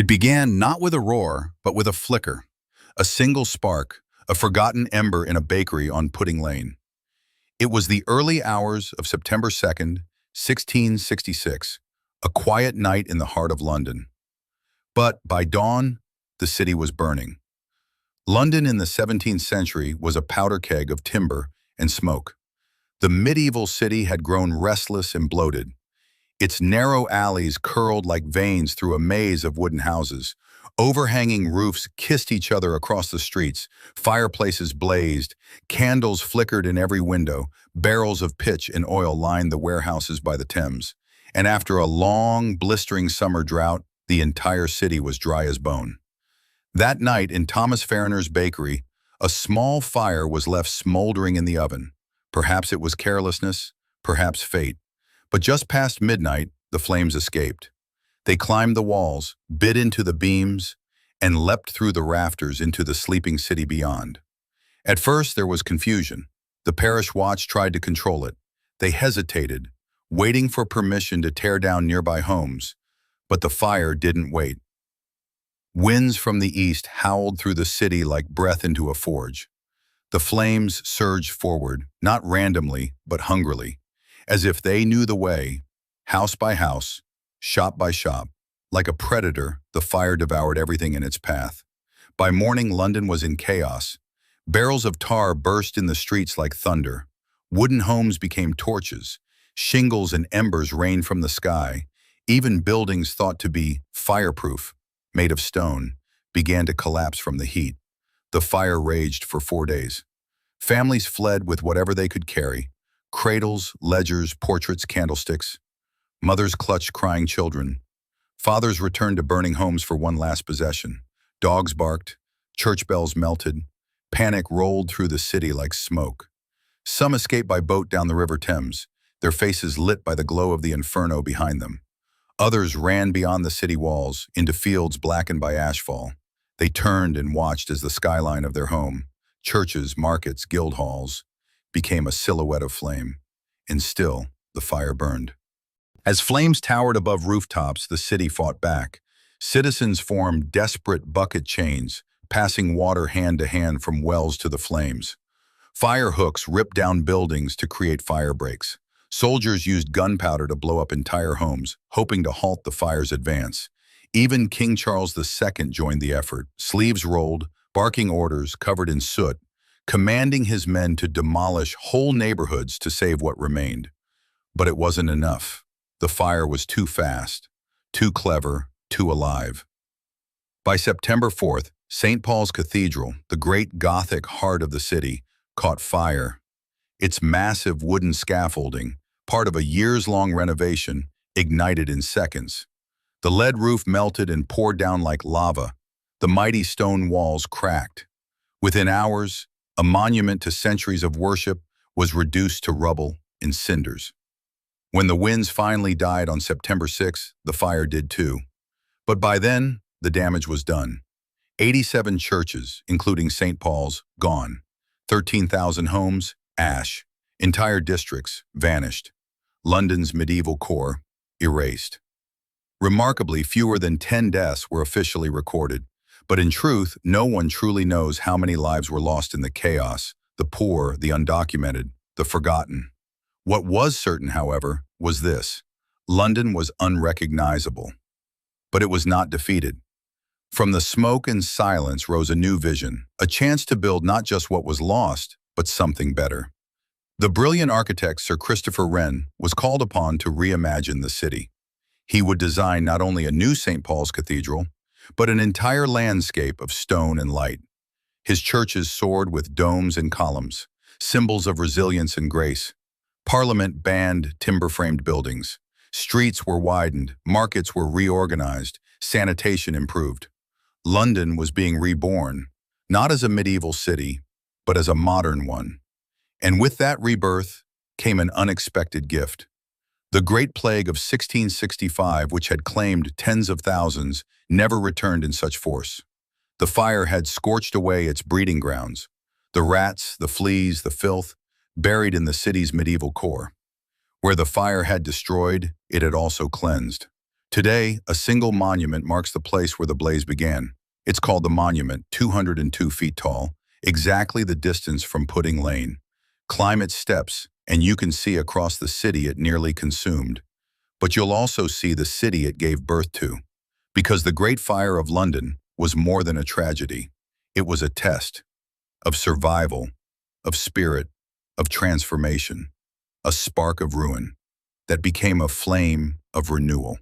It began not with a roar, but with a flicker, a single spark, a forgotten ember in a bakery on Pudding Lane. It was the early hours of September 2nd, 1666, a quiet night in the heart of London. But by dawn, the city was burning. London in the 17th century was a powder keg of timber and smoke. The medieval city had grown restless and bloated. Its narrow alleys curled like veins through a maze of wooden houses. Overhanging roofs kissed each other across the streets. Fireplaces blazed. Candles flickered in every window. Barrels of pitch and oil lined the warehouses by the Thames. And after a long, blistering summer drought, the entire city was dry as bone. That night in Thomas Farriner's bakery, a small fire was left smoldering in the oven. Perhaps it was carelessness, perhaps fate. But just past midnight, the flames escaped. They climbed the walls, bit into the beams, and leapt through the rafters into the sleeping city beyond. At first, there was confusion. The parish watch tried to control it. They hesitated, waiting for permission to tear down nearby homes. But the fire didn't wait. Winds from the east howled through the city like breath into a forge. The flames surged forward, not randomly, but hungrily, as if they knew the way. House by house, shop by shop, like a predator, the fire devoured everything in its path. By morning, London was in chaos. Barrels of tar burst in the streets like thunder. Wooden homes became torches. Shingles and embers rained from the sky. Even buildings thought to be fireproof, made of stone, began to collapse from the heat. The fire raged for 4 days. Families fled with whatever they could carry: cradles, ledgers, portraits, candlesticks. Mothers clutched crying children. Fathers returned to burning homes for one last possession. Dogs barked. Church bells melted. Panic rolled through the city like smoke. Some escaped by boat down the River Thames, their faces lit by the glow of the inferno behind them. Others ran beyond the city walls, into fields blackened by ashfall. They turned and watched as the skyline of their home, churches, markets, guild halls, became a silhouette of flame. And still, the fire burned. As flames towered above rooftops, the city fought back. Citizens formed desperate bucket chains, passing water hand to hand from wells to the flames. Fire hooks ripped down buildings to create fire breaks. Soldiers used gunpowder to blow up entire homes, hoping to halt the fire's advance. Even King Charles II joined the effort, sleeves rolled, barking orders covered in soot, commanding his men to demolish whole neighborhoods to save what remained. But it wasn't enough. The fire was too fast, too clever, too alive. By September 4th, St. Paul's Cathedral, the great Gothic heart of the city, caught fire. Its massive wooden scaffolding, part of a years-long renovation, ignited in seconds. The lead roof melted and poured down like lava. The mighty stone walls cracked. Within hours, a monument to centuries of worship was reduced to rubble and cinders. When the winds finally died on September 6th, the fire did too. But by then, the damage was done. 87 churches, including St. Paul's, gone. 13,000 homes, ash. Entire districts, vanished. London's medieval core, erased. Remarkably, fewer than 10 deaths were officially recorded. But in truth, no one truly knows how many lives were lost in the chaos, the poor, the undocumented, the forgotten. What was certain, however, was this: London was unrecognizable. But it was not defeated. From the smoke and silence rose a new vision, a chance to build not just what was lost, but something better. The brilliant architect Sir Christopher Wren was called upon to reimagine the city. He would design not only a new St. Paul's Cathedral, but an entire landscape of stone and light. His churches soared with domes and columns, symbols of resilience and grace. Parliament banned timber-framed buildings. Streets were widened, markets were reorganized, sanitation improved. London was being reborn, not as a medieval city, but as a modern one. And with that rebirth came an unexpected gift. The Great Plague of 1665, which had claimed tens of thousands, never returned in such force. The fire had scorched away its breeding grounds. The rats, the fleas, the filth, buried in the city's medieval core. Where the fire had destroyed, it had also cleansed. Today, a single monument marks the place where the blaze began. It's called the Monument, 202 feet tall, exactly the distance from Pudding Lane. Climb its steps, and you can see across the city it nearly consumed. But you'll also see the city it gave birth to. Because the Great Fire of London was more than a tragedy. It was a test of survival, of spirit, of transformation, a spark of ruin that became a flame of renewal.